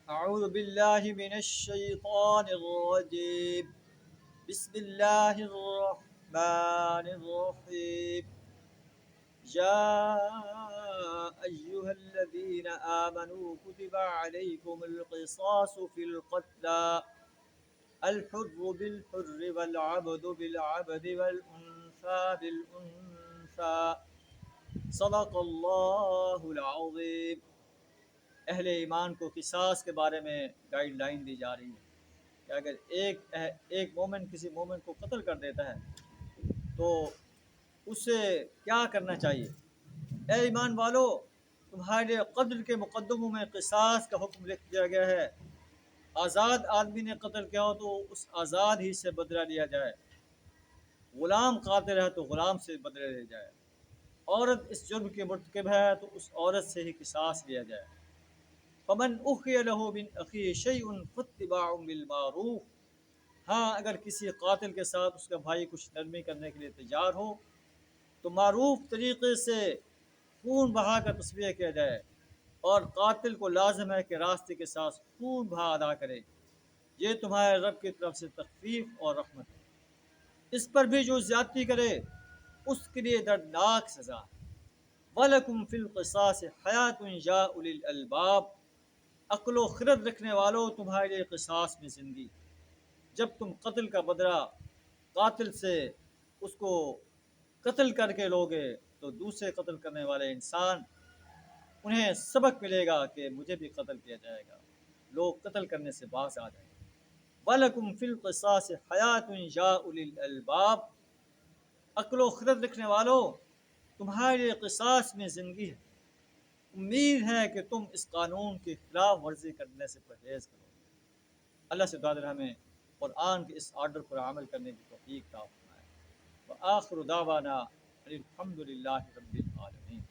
أعوذ بالله من الشيطان الرجيم. بسم الله الرحمن الرحيم. يا أيها الذين آمنوا كتب عليكم القصاص في القتلى، الحر بالحر والعبد بالعبد والأنثى بالأنثى. صدق اللہ العظیم. اہل ایمان کو قصاص کے بارے میں گائیڈ لائن دی جا رہی ہے کہ اگر ایک مومن کسی مومن کو قتل کر دیتا ہے تو اسے کیا کرنا چاہیے. اے ایمان والو، تمہارے قتل کے مقدموں میں قصاص کا حکم لکھ دیا گیا ہے. آزاد آدمی نے قتل کیا ہو تو اس آزاد ہی سے بدلہ لیا جائے. غلام قاتل ہے تو غلام سے بدلہ لیا جائے. عورت اس جرم کے مرتکب ہے تو اس عورت سے ہی قصاص لیا جائے. فمن اخی له من اخی شیء فاتباع بالمعروف. ہاں، اگر کسی قاتل کے ساتھ اس کا بھائی کچھ نرمی کرنے کے لیے تیار ہو تو معروف طریقے سے خون بہا کر تصفیہ کیا جائے، اور قاتل کو لازم ہے کہ راستے کے ساتھ خون بہا ادا کرے. یہ تمہارے رب کی طرف سے تخفیف اور رحمت ہے. اس پر بھی جو زیادتی کرے اس کے لیے دردناک سزا ہے. وَلَكُمْ فِي الْقِصَاصِ حَيَاةٌ يَا أُولِي الْأَلْبَابِ. عقل و خرد رکھنے والوں، تمہارے لیے قصاص میں زندگی. جب تم قتل کا بدلہ قاتل سے اس کو قتل کر کے لوگے تو دوسرے قتل کرنے والے انسان انہیں سبق ملے گا کہ مجھے بھی قتل کیا جائے گا. لوگ قتل کرنے سے باز آ جائیں گے. وَلَكُمْ فِي الْقِصَاصِ حَيَاةٌ يَا أُولِي الْأَلْبَابِ. عقل و خرد رکھنے والوں، تمہارے لیے قصاص میں زندگی ہے. امید ہے کہ تم اس قانون کی خلاف ورزی کرنے سے پرہیز کرو. اللہ سے دعا ہمیں قرآن کے اس آرڈر پر عمل کرنے کی توفیق عطا فرمائے. وآخر دعوانا الحمد للہ رب العالمین.